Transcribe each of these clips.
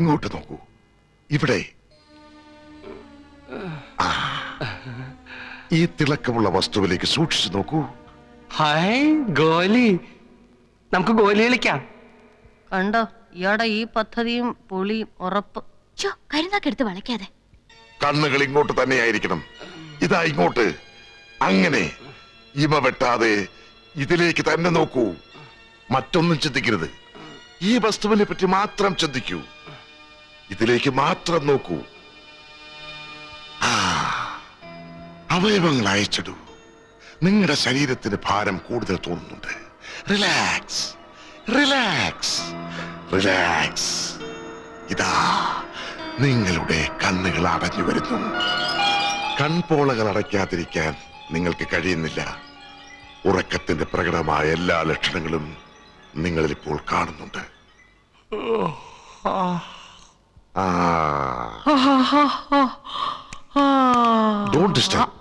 ഇങ്ങോട്ട് നോക്കൂ. ഇവിടെ ഈ തിളക്കമുള്ള വസ്തുവിലേക്ക് സൂക്ഷിച്ചു നോക്കൂ. ഹായ് ഗോലി, നമുക്ക് ഗോലി കളിക്കാം. കണ്ടോ ഇയാടെ ഈ പദ്ധതിയും പൊളിയും ഉറപ്പ്. കരുന്നാക്കെടുത്ത് വളയ്ക്കാതെ. കണ്ണുകൾ ഇങ്ങോട്ട് തന്നെയായിരിക്കണം. ഇതാ ഇങ്ങോട്ട്. അങ്ങനെ ഇമ വെട്ടാതെ ഇതിലേക്ക് തന്നെ നോക്കൂ. മറ്റൊന്നും ചിന്തിക്കരുത്. ഈ വസ്തുവിനെ പറ്റി മാത്രം ചിന്തിക്കൂ. ഇതിലേക്ക് മാത്രം നോക്കൂ. അവയവങ്ങൾ അയച്ചിടൂ. നിങ്ങളുടെ ശരീരത്തിന് ഭാരം കൂടുതൽ തോന്നുന്നുണ്ട്. Relax, relax, relax. ഇതാ നിങ്ങളുടെ കണ്ണുകൾ അടഞ്ഞു വരുന്നു. കൺപോളകൾ അടയ്ക്കാതിരിക്കാൻ നിങ്ങൾക്ക് കഴിയുന്നില്ല. ഉറക്കത്തിന്റെ പ്രകടമായ എല്ലാ ലക്ഷണങ്ങളും നിങ്ങളിൽ ഇപ്പോൾ കാണുന്നുണ്ട്. Don't disturb.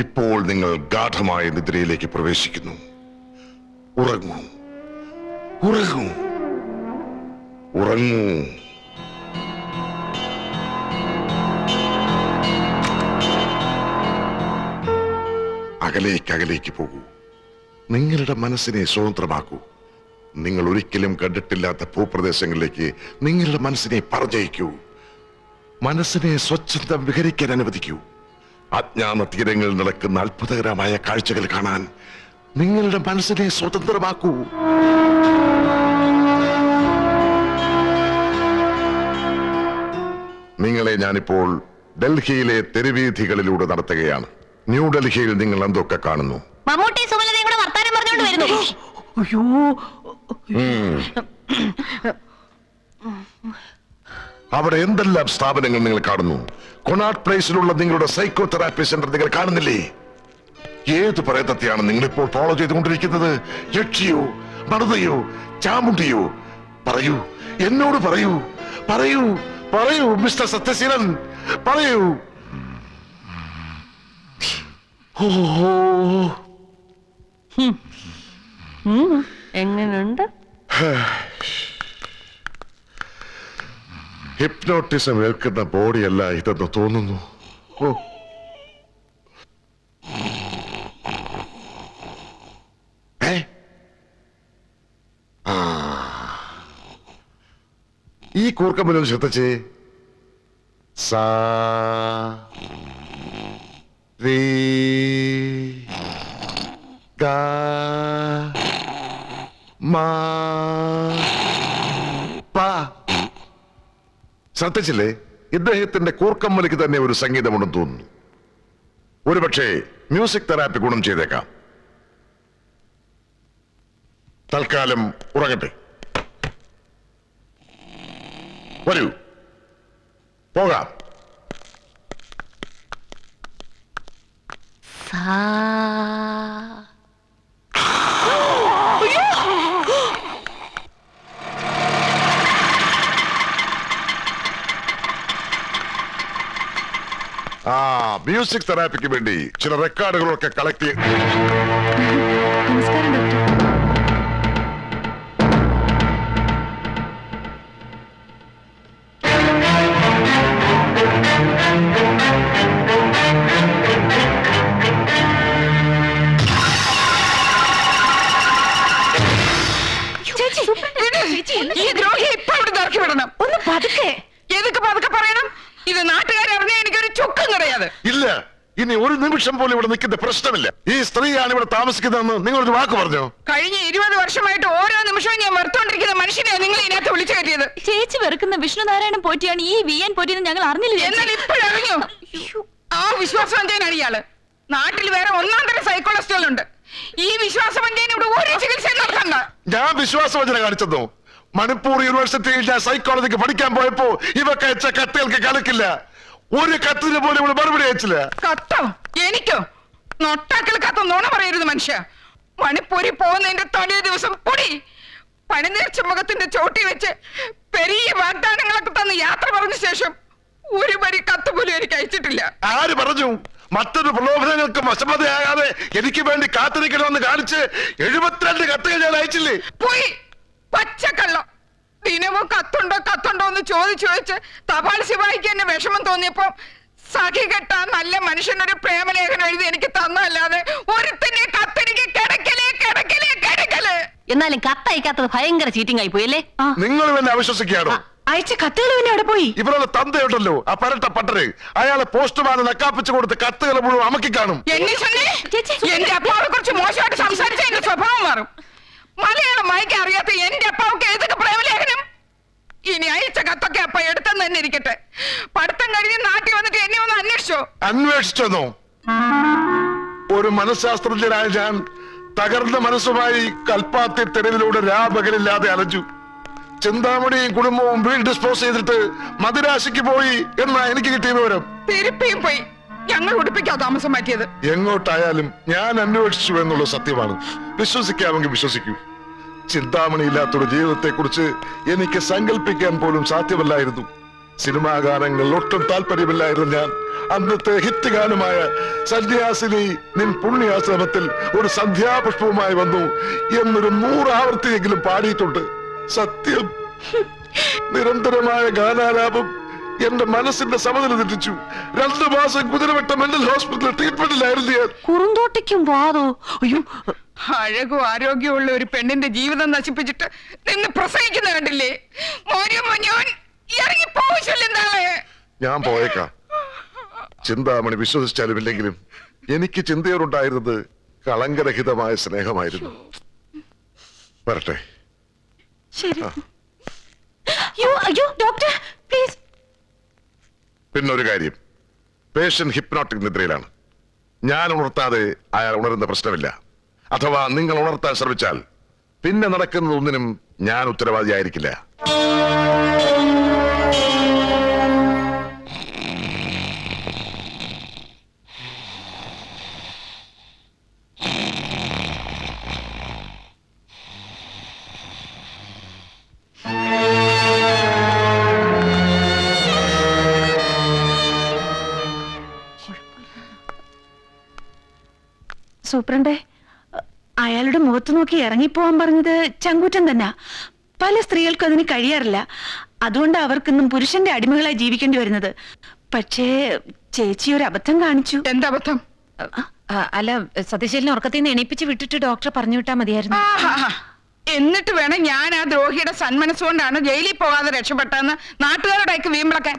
ഇപ്പോൾ നിങ്ങൾ ഗാഠമായ നിദ്രയിലേക്ക് പ്രവേശിക്കുന്നു. ഉറങ്ങൂ, ഉറങ്ങൂ, ഉറങ്ങൂ. അകലേക്ക് പോകൂ. നിങ്ങളുടെ മനസ്സിനെ സ്വതന്ത്രമാക്കൂ. നിങ്ങൾ ഒരിക്കലും കണ്ടിട്ടില്ലാത്ത ഭൂപ്രദേശങ്ങളിലേക്ക് നിങ്ങളുടെ മനസ്സിനെ പറഞ്ഞയക്കൂ. മനസ്സിനെ സ്വച്ഛന്തം വിഹരിക്കാൻ അനുവദിക്കൂ. അജ്ഞാന തീരങ്ങളിൽ നടക്കുന്ന അത്ഭുതകരമായ കാഴ്ചകൾ കാണാൻ നിങ്ങളുടെ മനസ്സിനെ സ്വതന്ത്രമാക്കൂ. നിങ്ങളെ ഞാനിപ്പോൾ ഡൽഹിയിലെ തെരുവീഥികളിലൂടെ നടത്തുകയാണ്. ന്യൂഡൽഹിയിൽ നിങ്ങൾ എന്തൊക്കെ കാണുന്നു? മമ്മൂട്ടി സുമലതയും കൂടെ വർത്താനം പറഞ്ഞുകൊണ്ട് വരുന്നു. അയ്യോ, അവിടെ എന്തെല്ലാം സ്ഥാപനങ്ങൾ നിങ്ങൾ കാണുന്നു? കൊണാട്ട് പ്ലേസിലുള്ള നിങ്ങളുടെ സൈക്കോ തെറാപ്പി സെന്റർ നിങ്ങൾ കാണുന്നില്ലേ? ഏത് പ്രേതത്തെയാണ് നിങ്ങൾ ഇപ്പോൾ ഫോളോ ചെയ്തുകൊണ്ടിരിക്കുന്നത്? യക്ഷിയോ, മറുതയോ, ചാമുണ്ടിയോ? പറയൂ, എന്നോട് പറയൂ, പറയൂ, പറയൂ മിസ്റ്റർ സത്യശീലൻ, പറയൂ. എങ്ങനെയുണ്ട്? ഹിപ്നോട്ടിസം ഏൽക്കുന്ന ബോഡിയല്ല ഇതെന്ന് തോന്നുന്നു. ഈ കൂർക്കമ്പലം ശ്രദ്ധിച്ചേ. സാ റീ ഗാ മാ പാ. ശ്രദ്ധിച്ചില്ലേ? ഇദ്ദേഹത്തിന്റെ കൂർക്കമ്മലിക്ക് തന്നെ ഒരു സംഗീതമുണ്ടെന്ന് തോന്നുന്നു. ഒരുപക്ഷെ മ്യൂസിക് തെറാപ്പി ഗുണം ചെയ്തേക്കാം. തൽക്കാലം ഉറങ്ങട്ടെ. വരൂ, പോകാം. മ്യൂസിക് തെറാപ്പിക്ക് വേണ്ടി ചില റെക്കോർഡുകളൊക്കെ കളക്ട് ചെയ്ത്. നമസ്കാരം ഡോക്ടർ. ഈ ദ്രോഹി ഇപ്പൊ അവിടെ ഇറക്കി വിടണം. ഒന്ന് പതുക്കെ. ഏതൊക്കെ പതുക്കെ പറയണം? ഇത് നാട്ടുകാരെ അറിഞ്ഞാൽ എനിക്കൊരു ചുക്കും കിടയാത്. ഇല്ല, ഇനി ഒരു നിമിഷം പോലും ഇവിടെ നിൽക്കുന്ന പ്രശ്നമില്ല. ഈ സ്ത്രീയാണ് ഇവിടെ താമസിക്കുന്നതെന്ന് നിങ്ങളൊരു വാക്ക് പറഞ്ഞോ? കഴിഞ്ഞ 20 വർഷമായിട്ട് ഓരോ നിമിഷവും ഞാൻ വെറുത്തോണ്ടിരിക്കുന്ന മനുഷ്യനെ നിങ്ങൾ ഇതിനകത്ത് വിളിച്ചു കയറ്റിയത്. ചേച്ചി വെറുക്കുന്ന വിഷ്ണുനാരായണൻ പോറ്റിയാണ് ഈ VN പോറ്റിയെന്ന് ഞങ്ങൾ അറിഞ്ഞില്ല. എന്നാൽ ഇപ്പോഴറിഞ്ഞു. ആ വിശ്വാസവഞ്ചനാണ് ഇയാള്. നാട്ടിൽ വേറെ ഒന്നാം തരം സൈക്കോളജിസ്റ്റുകളുണ്ട്. ഈ വിശ്വാസവഞ്ചന ഇവിടെ ഒരു ചികിത്സ നടത്തണ്ട. ഞാൻ വിശ്വാസവഞ്ചന കാണിച്ചെന്നോ? മണിപ്പൂർ യൂണിവേഴ്സിറ്റിയിൽ ഞാൻ സൈക്കോളജിക്ക് പഠിക്കാൻ പോയപ്പോ ഇവക്ക് അയച്ച കത്തുകൾക്ക് കണക്കില്ല. ഒരു കത്തിന് പോലും ഇവിടെ മറുപടി അയച്ചില്ല. കത്തോ? എനിക്കോ? നൊട്ടാക്കൾ കത്തോ? നോണ പറയരുത് മനുഷ്യ. മണിപ്പൂരിൽ പോകുന്നതിന്റെ തലേ ദിവസം പൊടി പണിനീർച്ച മുഖത്തിന്റെ ചോട്ടി വെച്ച് പെരിയ വാഗ്ദാനങ്ങളൊക്കെ തന്ന് യാത്ര പറഞ്ഞ ശേഷം ഒരു വരി കത്ത് പോലും എനിക്ക് അയച്ചിട്ടില്ല. ആര് പറഞ്ഞു? മറ്റൊരു പ്രലോഭനങ്ങൾക്ക് വശമതയാകാതെ എനിക്ക് വേണ്ടി കാത്തിരിക്കണമെന്ന് കാണിച്ച് 72 കത്തുകൾ ഞാൻ അയച്ചില്ലേ? പോയി പച്ചക്കള്ളം. ദിനവും കത്തുണ്ടോ എന്ന് ചോദിച്ച് തപാൽ ശിവായിക്ക് എന്നെ വിഷമം തോന്നിയപ്പോ സഖി കെട്ടാൻ നല്ല മനുഷ്യനൊരു പ്രേമലേഖനം എഴുതി എനിക്ക് തന്നല്ലാതെ ഒരുത്തന്നെ കത്തെനിക്ക് കിടക്കലേ. എന്നാലും കത്തയക്കാത്തത് ഭയങ്കര ചീറ്റിംഗ് ആയി പോയല്ലേ? നിങ്ങൾ എന്നെ അവിശ്വസിക്കുകയാണോ? അയച്ച കത്തുകൾ പിന്നെ അവിടെ പോയി. ഇവരുടെ തന്തയുണ്ടല്ലോ ആ പരട്ട പട്ടര്, അയാളെ പോസ്റ്റ്മാന് നക്കാപ്പിച്ചു കൊടുത്ത് കത്തുകൾ മുഴുവൻ അമക്കി കാണും. എന്റെ അപ്പാവെ കുറിച്ച് മോശമായിട്ട് സംസാരിച്ച എന്റെ സ്വഭാവം മാറും. മലയാളം വായിക്കാൻ അറിയാത്ത എന്റെ അപ്പാവക്ക് ഏതൊക്കെ പ്രേമലേഖനം? ഇനി അയച്ച കത്തൊക്കെ അപ്പ എടുത്തെന്ന് തന്നെ ഇരിക്കട്ടെ. പഠിത്തം കഴിഞ്ഞ് നാട്ടിൽ വന്നിട്ട് എന്നെ ഒന്ന് അന്വേഷിച്ചെന്നോ? ഒരു മനഃശാസ്ത്രജ്ഞനായ ഞാൻ തകർന്ന മനസ്സുമായി കൽപ്പാത്തി തെരുവിലൂടെ രാപകലില്ലാതെ അലഞ്ഞു. ചിന്താമണിയും കുടുംബവും വീട് ഡിസ്പോസ് ചെയ്തിട്ട് മദിരാശിക്ക് പോയി എന്നാ എനിക്ക് കിട്ടിയ വിവരം. തിരുപ്പിയും പോയി. ഞങ്ങൾ ഉടുപ്പിക്കാ താമസം മാറ്റിയത്. എങ്ങോട്ടായാലും ഞാൻ അന്വേഷിച്ചു എന്നുള്ള സത്യമാണ്. വിശ്വസിക്കാമെങ്കിൽ വിശ്വസിക്കൂ. ചിന്താമണി ഇല്ലാത്തൊരു ജീവിതത്തെ കുറിച്ച് എനിക്ക് സങ്കല്പിക്കാൻ പോലും സാധ്യമല്ലായിരുന്നു. സിനിമാ ഗാനങ്ങൾ ഒട്ടും താല്പര്യമില്ലായിരുന്നു ഞാൻ. അന്നത്തെ ഹിറ്റ് ഗാനമായ സന്യാസിനി നിൻ പുണ്യാശ്രമത്തിൽ ഒരു സന്ധ്യാപുഷ്പവുമായി വന്നു എന്നൊരു 100 ആവർത്തിയെങ്കിലും പാടിയിട്ടുണ്ട്. സത്യം, നിരന്തരമായ ഗാനാലാപം എന്റെ മനസ്സിന്റെ സമനില തെറ്റിച്ചു. 2 മാസം കുതിരവട്ട മെന്റൽ ഹോസ്പിറ്റലിൽ ട്രീറ്റ്മെന്റിലായിരുന്നു ഞാൻ. കുറുന്തോട്ടിക്കും വാതോ? അയ്യോ, അഴകും ആരോഗ്യമുള്ള ഒരു പെണ്ണിന്റെ ജീവിതം നശിപ്പിച്ചിട്ട് നിന്ന് പ്രസവിക്കുന്ന കണ്ടില്ലേ? ഇറങ്ങി പോവില്ലേ? ഞാൻ പോയേക്കാം. ചിന്താമണി വിശ്വസിച്ചാലും ഇല്ലെങ്കിലും എനിക്ക് ചിന്തയോടുണ്ടായിരുന്നത് കളങ്കരഹിതമായ സ്നേഹമായിരുന്നു. വരട്ടെ. ശരി. അയ്യോ ഡോക്ടർ പ്ലീസ്. പിന്നൊരു കാര്യം, പേഷ്യന്റ് ഹിപ്നോട്ടിക് നിദ്രയിലാണ്. ഞാൻ ഉണർത്താതെ അയാൾ ഉണരുന്ന പ്രശ്നമില്ല. അഥവാ നിങ്ങൾ ഉണർത്താൻ ശ്രമിച്ചാൽ പിന്നെ നടക്കുന്നതൊന്നിനും ഞാൻ ഉത്തരവാദിയായിരിക്കില്ല. സൂപ്രണ്ടേ, അയാളുടെ മുഖത്ത് നോക്കി ഇറങ്ങിപ്പോവാൻ പറഞ്ഞത് ചങ്കൂറ്റം തന്നെ. പല സ്ത്രീകൾക്കും അതിന് കഴിയാറില്ല. അതുകൊണ്ട് അവർക്കിന്നും പുരുഷന്റെ അടിമകളായി ജീവിക്കേണ്ടി വരുന്നത്. പക്ഷേ ചേച്ചി ഒരു അബദ്ധം കാണിച്ചു. എന്താ അബദ്ധം? അല്ല, സതീശലിനെ ഉറക്കത്തിൽ നിന്ന് എണീപ്പിച്ച് വിട്ടിട്ട് ഡോക്ടറെ പറഞ്ഞു വിട്ടാ മതിയായിരുന്നു. എന്നിട്ട് വേണം ഞാൻ ആ ദ്രോഹിയുടെ സന്മനസ്സുകൊണ്ടാണ് ജയിലിൽ പോകാതെ രക്ഷപ്പെട്ടെന്ന് നാട്ടുകാരുടെ വീമ്പിളക്കാൻ.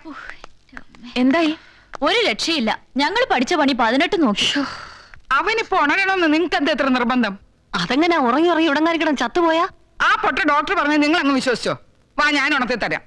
എന്തായി? ഒരു രക്ഷയില്ല. ഞങ്ങൾ പഠിച്ച പണി 18 നോക്കി. അവനിപ്പോ ഉണരണമെന്ന് നിങ്ങൾക്ക് എന്താ എത്ര നിർബന്ധം? അതെങ്ങനെ ഉറങ്ങി ഉടങ്ങാതിരിക്കണം ചത്തുപോയാ? ആ പൊട്ട ഡോക്ടർ പറഞ്ഞ് നിങ്ങൾ അങ്ങ് വിശ്വസിച്ചോ? വാ, ഞാൻ ഉണർത്തി തരാം.